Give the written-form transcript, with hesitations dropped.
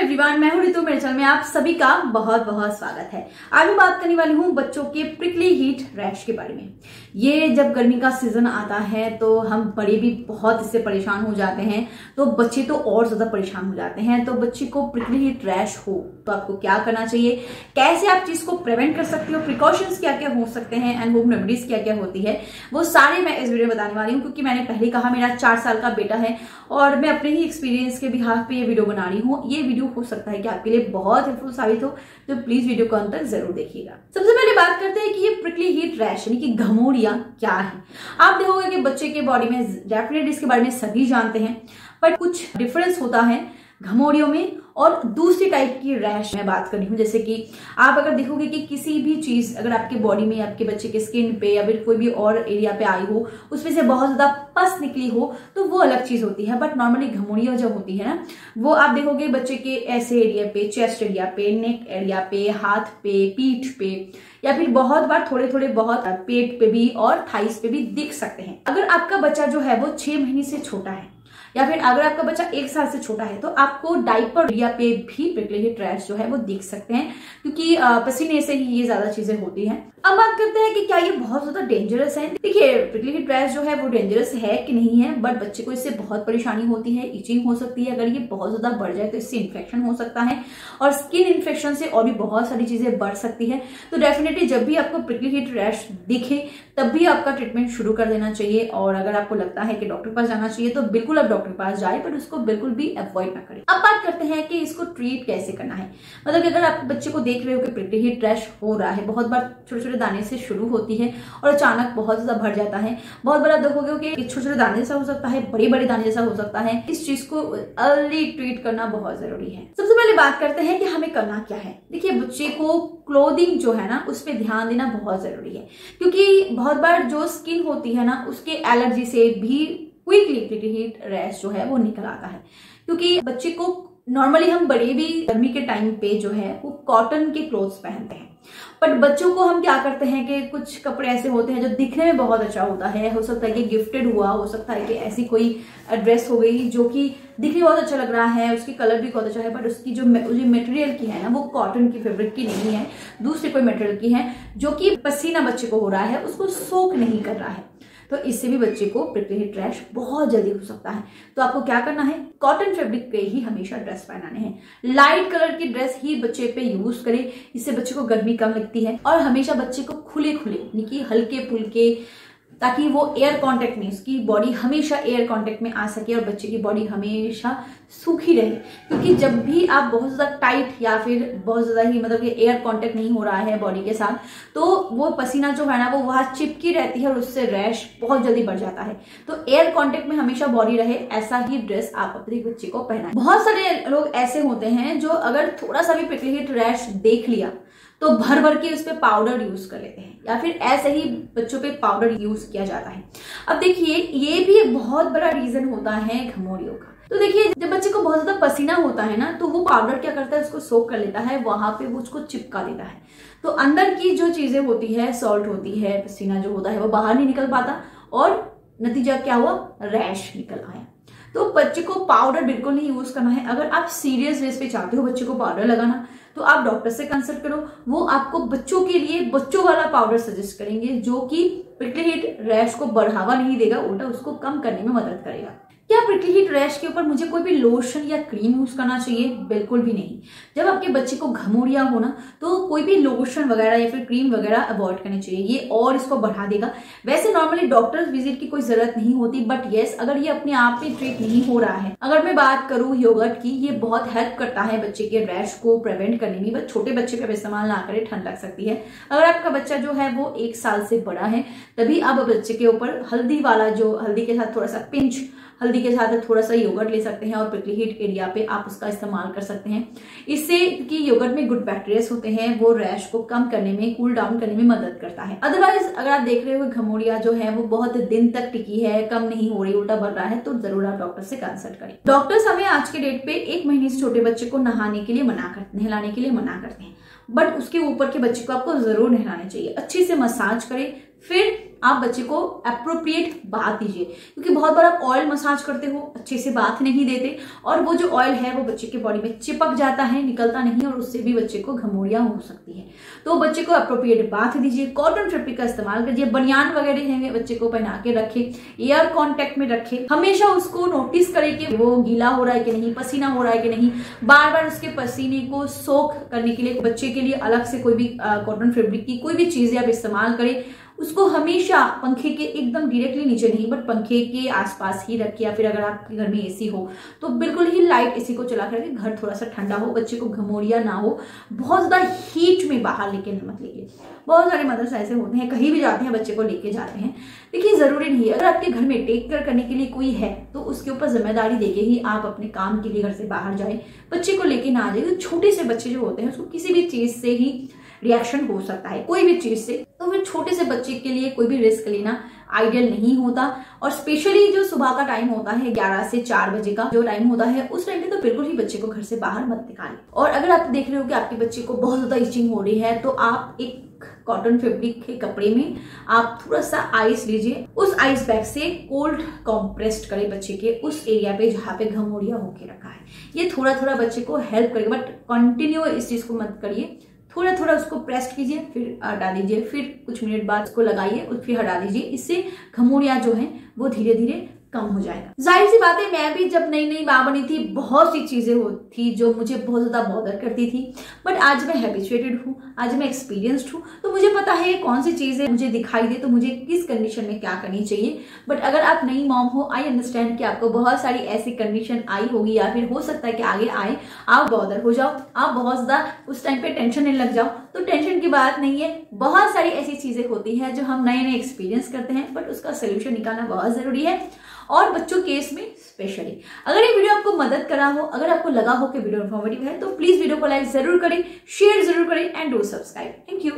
Everyone, मैं हूं रितु। मेरे चैनल में आप सभी का बहुत बहुत स्वागत है। आज मैं बात करने वाली हूं बच्चों के प्रिकली हीट रैश के बारे में। ये जब गर्मी का सीजन आता है तो हम बड़े भी बहुत इससे परेशान हो जाते हैं, तो बच्चे तो और ज्यादा परेशान हो जाते हैं। तो बच्चे को प्रिकली हीट रैश हो तो आपको क्या करना चाहिए, कैसे आप चीज को प्रिवेंट कर सकते हो, प्रिकॉशंस क्या क्या हो सकते हैं एंड होम रेमेडीज क्या क्या होती है, वो सारे मैं इस वीडियो में बताने वाली हूँ। क्योंकि मैंने पहले कहा मेरा 4 साल का बेटा है और मैं अपने ही एक्सपीरियंस के बिहाफ पे ये वीडियो बना रही हूँ। ये वीडियो हो सकता है कि आपके लिए बहुत हेल्पफुल साबित हो, तो प्लीज वीडियो को अंत तक जरूर देखिएगा। सबसे पहले बात करते हैं कि ये प्रिकली हीट रैश यानी कि घमौड़ियां क्या है। आप देखोगे कि बच्चे के बॉडी में डेफिनेटली इसके बारे में सभी जानते हैं, बट कुछ डिफरेंस होता है घमौड़ियों में और दूसरी टाइप की रैश मैं बात कर रही हूँ। जैसे कि आप अगर देखोगे कि किसी भी चीज अगर आपके बॉडी में, आपके बच्चे के स्किन पे या फिर कोई भी और एरिया पे आई हो, उसमें से बहुत ज्यादा पस निकली हो, तो वो अलग चीज होती है। बट नॉर्मली घमौड़ियां जो होती है ना, वो आप देखोगे बच्चे के ऐसे एरिया पे, चेस्ट एरिया पे, नेक एरिया पे, हाथ पे, पीठ पे, या फिर बहुत बार थोड़े थोड़े बहुत पेट पे भी और थाइस पे भी दिख सकते हैं। अगर आपका बच्चा जो है वो 6 महीने से छोटा है या फिर अगर आपका बच्चा 1 साल से छोटा है, तो आपको डायपर एरिया पे भी प्रिकली हीट रैश जो है वो दिख सकते हैं, क्योंकि पसीने से ही ये ज्यादा चीजें होती हैं। अब बात करते हैं कि क्या ये बहुत ज्यादा डेंजरस है। देखिए, प्रिकली हीट रैश जो है वो डेंजरस है कि नहीं है, बट बच्चे को इससे बहुत परेशानी होती है, इचिंग हो सकती है। अगर ये बहुत ज्यादा बढ़ जाए तो इससे इन्फेक्शन हो सकता है और स्किन इन्फेक्शन से और भी बहुत सारी चीजें बढ़ सकती है। तो डेफिनेटली जब भी आपको प्रिकली हीट रैश दिखे तब भी आपका ट्रीटमेंट शुरू कर देना चाहिए। और अगर आपको लगता है कि डॉक्टर के पास जाना चाहिए तो बिल्कुल आप डॉक्टर के पास जाए, पर उसको बिल्कुल भी अवॉइड ना करें। अब बात करते हैं कि इसको ट्रीट कैसे करना है। मतलब कि अगर आप बच्चे को देख रहे हो कि प्रिकली हीट रैश हो रहा है, बहुत बार छोटे छोटे दाने से शुरू होती है और अचानक बहुत ज्यादा बढ़ जाता है। बहुत बार आप देखोगे कि छोटे छोटे दाने जैसा हो सकता है, बड़े बड़े दाने जैसा हो सकता है। इस चीज को अर्ली ट्रीट करना बहुत जरूरी है। सबसे पहले बात करते हैं कि हमें करना क्या है। देखिए, बच्चे को क्लोथिंग जो है ना, उस पर ध्यान देना बहुत जरूरी है, क्योंकि बहुत बार जो स्किन होती है ना, उसके एलर्जी से भी क्विकली प्रिकली हीट रैश जो है वो निकल आता है। क्योंकि बच्चे को नॉर्मली हम बड़े भी गर्मी के टाइम पे जो है वो कॉटन के क्लोथ्स पहनते हैं, बट बच्चों को हम क्या करते हैं कि कुछ कपड़े ऐसे होते हैं जो दिखने में बहुत अच्छा होता है। हो सकता है कि गिफ्टेड हुआ, हो सकता है कि ऐसी कोई ड्रेस हो गई जो कि दिखने बहुत अच्छा लग रहा है, उसकी कलर भी बहुत अच्छा है, बट उसकी जो मटेरियल की है ना, वो कॉटन की फैब्रिक की नहीं है, दूसरे कोई मटेरियल की है, जो कि पसीना बच्चे को हो रहा है उसको सोक नहीं कर रहा है। तो इससे भी बच्चे को प्रिकली हीट रैश बहुत जल्दी हो सकता है। तो आपको क्या करना है, कॉटन फैब्रिक के ही हमेशा ड्रेस पहनाने हैं। लाइट कलर की ड्रेस ही बच्चे पे यूज करें, इससे बच्चे को गर्मी कम लगती है। और हमेशा बच्चे को खुले खुले यानी कि हल्के फुल्के, ताकि वो एयर कांटेक्ट में, उसकी बॉडी हमेशा एयर कांटेक्ट में आ सके और बच्चे की बॉडी हमेशा सूखी रहे। क्योंकि जब भी आप बहुत ज्यादा टाइट या फिर बहुत ज्यादा ही मतलब कि एयर कांटेक्ट नहीं हो रहा है बॉडी के साथ, तो वो पसीना जो है ना वो वहां चिपकी रहती है और उससे रैश बहुत जल्दी बढ़ जाता है। तो एयर कांटेक्ट में हमेशा बॉडी रहे, ऐसा ही ड्रेस आप अपने बच्चे को पहनाएं। बहुत सारे लोग ऐसे होते हैं जो अगर थोड़ा सा भी प्रिकली हीट रैश देख लिया तो भर भर के उस पे पाउडर यूज कर लेते हैं, या फिर ऐसे ही बच्चों पे पाउडर यूज किया जाता है। अब देखिए, ये भी एक बहुत बड़ा रीजन होता है घमौड़ियों का। तो देखिए, जब बच्चे को बहुत ज्यादा पसीना होता है ना, तो वो पाउडर क्या करता है, उसको सोक कर लेता है, वहां पे वो उसको चिपका देता है। तो अंदर की जो चीजें होती है, सॉल्ट होती है, पसीना जो होता है वो बाहर नहीं निकल पाता और नतीजा क्या हुआ, रैश निकल आया। तो बच्चे को पाउडर बिल्कुल नहीं यूज करना है। अगर आप सीरियस बेस पे चाहते हो बच्चे को पाउडर लगाना, तो आप डॉक्टर से कंसल्ट करो, वो आपको बच्चों के लिए बच्चों वाला पाउडर सजेस्ट करेंगे, जो कि प्रिकली हीट रैश को बढ़ावा नहीं देगा, उल्टा उसको कम करने में मदद करेगा। क्या प्रिकली हीट रैश के ऊपर मुझे कोई भी लोशन या क्रीम यूज करना चाहिए? बिल्कुल भी नहीं। जब आपके बच्चे को घमौड़ियां हो ना, तो कोई भी लोशन वगैरह या फिर क्रीम वगैरह अवॉइड करनी चाहिए, ये और इसको बढ़ा देगा। वैसे नॉर्मली डॉक्टर विजिट की कोई जरूरत नहीं होती, बट यस, अगर ये अपने आप में ट्रीट नहीं हो रहा है। अगर मैं बात करूं योगर्ट की, ये बहुत हेल्प करता है बच्चे के रैश को प्रिवेंट करने में, बस छोटे बच्चे का इस्तेमाल ना करें, ठंड लग सकती है। अगर आपका बच्चा जो है वो 1 साल से बड़ा है, तभी आप बच्चे के ऊपर हल्दी वाला, जो हल्दी के साथ थोड़ा सा पिंच हल्दी के साथ थोड़ा सा योगर्ट ले सकते हैं और प्रिकली हीट एरिया पे आप उसका इस्तेमाल कर सकते हैं। इससे कि योगर्ट में गुड बैक्टीरिया होते हैं, वो रैश को कम करने में, कूल डाउन करने में मदद करता है। अदरवाइज अगर आप देख रहे हो घमौड़ियां जो है वो बहुत दिन तक टिकी है, कम नहीं हो रही, उल्टा बढ़ रहा है, तो जरूर आप डॉक्टर से कंसल्ट करें। डॉक्टर्स हमें आज के डेट पे 1 महीने से छोटे बच्चे को नहलाने के लिए मना करते हैं, बट उसके ऊपर के बच्चे को आपको जरूर नहलाना चाहिए। अच्छे से मसाज करें, फिर आप बच्चे को एप्रोप्रिएट बाथ दीजिए, क्योंकि बहुत बार आप ऑयल मसाज करते हो, अच्छे से बाथ नहीं देते और वो जो ऑयल है वो बच्चे के बॉडी में चिपक जाता है, निकलता नहीं और उससे भी बच्चे को घमौड़ियां हो सकती है। तो बच्चे को एप्रोप्रिएट बाथ दीजिए, कॉटन फैब्रिक का इस्तेमाल कीजिए, बनियान वगैरह है बच्चे को पहना के रखे, एयर कॉन्टेक्ट में रखे, हमेशा उसको नोटिस करे कि वो गीला हो रहा है कि नहीं, पसीना हो रहा है कि नहीं। बार बार उसके पसीने को सोख करने के लिए बच्चे के लिए अलग से कोई भी कॉटन फैब्रिक की कोई भी चीजें आप इस्तेमाल करें। उसको हमेशा पंखे के एकदम डायरेक्टली नीचे नहीं, बट पंखे के आसपास ही रखिए, या फिर अगर आपके घर में एसी हो तो बिल्कुल ही लाइट एसी को चला करके घर थोड़ा सा ठंडा हो, बच्चे को घमौड़िया ना हो, बहुत ज्यादा हीट में बाहर लेके मत लेके। बहुत सारे मदर्स ऐसे होते हैं, कहीं भी जाते हैं बच्चे को लेके जाते हैं। देखिए जरूरी नहीं है, अगर आपके घर में टेक केयर करने के लिए कोई है तो उसके ऊपर जिम्मेदारी देके ही आप अपने काम के लिए घर से बाहर जाए, बच्चे को लेके ना आ जाए। छोटे से बच्चे जो होते हैं उसको किसी भी चीज से ही रिएक्शन हो सकता है, कोई भी चीज से, तो फिर छोटे से बच्चे के लिए कोई भी रिस्क लेना आइडियल नहीं होता। और स्पेशली जो सुबह का टाइम होता है 11 से 4 बजे का जो टाइम होता है, उस टाइम पे तो बिल्कुल ही बच्चे को घर से बाहर मत निकालें। और अगर आप देख रहे हो कि आपके बच्चे को बहुत ज्यादा इचिंग हो रही है तो आप एक कॉटन फैब्रिक के कपड़े में आप थोड़ा सा आइस लीजिए, उस आइस बैग से कोल्ड कॉम्प्रेस्ड करें बच्चे के उस एरिया पे जहां पे घमौड़िया होके रखा है। ये थोड़ा थोड़ा बच्चे को हेल्प करेगा, बट कंटिन्यू इस चीज को मत करिए। थोड़ा थोड़ा उसको प्रेस कीजिए, फिर हटा दीजिए, फिर कुछ मिनट बाद उसको लगाइए और फिर हटा दीजिए। इससे घमौड़िया जो है वो धीरे धीरे कम हो जाएगा। जाहिर सी बात है, मैं भी जब नई नई माँ बनी थी बहुत सी चीजें होती जो मुझे बहुत ज्यादा बॉदर करती थी, बट आज मैं हैबिचुएटेड हूँ, आज मैं एक्सपीरियंस्ड हूँ, तो मुझे पता है कौन सी चीजें मुझे दिखाई दे तो मुझे किस कंडीशन में क्या करनी चाहिए। बट अगर आप नई मॉम हो, आई अंडरस्टैंड कि आपको बहुत सारी ऐसी कंडीशन आई होगी या फिर हो सकता है कि आगे आए, आप बॉदर हो जाओ, आप बहुत ज्यादा उस टाइम पे टेंशन में लग जाओ, तो टेंशन की बात नहीं है। बहुत सारी ऐसी चीजें होती है जो हम नए नए एक्सपीरियंस करते हैं, बट उसका सोल्यूशन निकालना बहुत जरूरी है, और बच्चों केस में स्पेशली। अगर ये वीडियो आपको मदद करा हो, अगर आपको लगा हो कि वीडियो इन्फॉर्मेटिव है, तो प्लीज वीडियो को लाइक जरूर करें, शेयर जरूर करें and do subscribe. Thank you.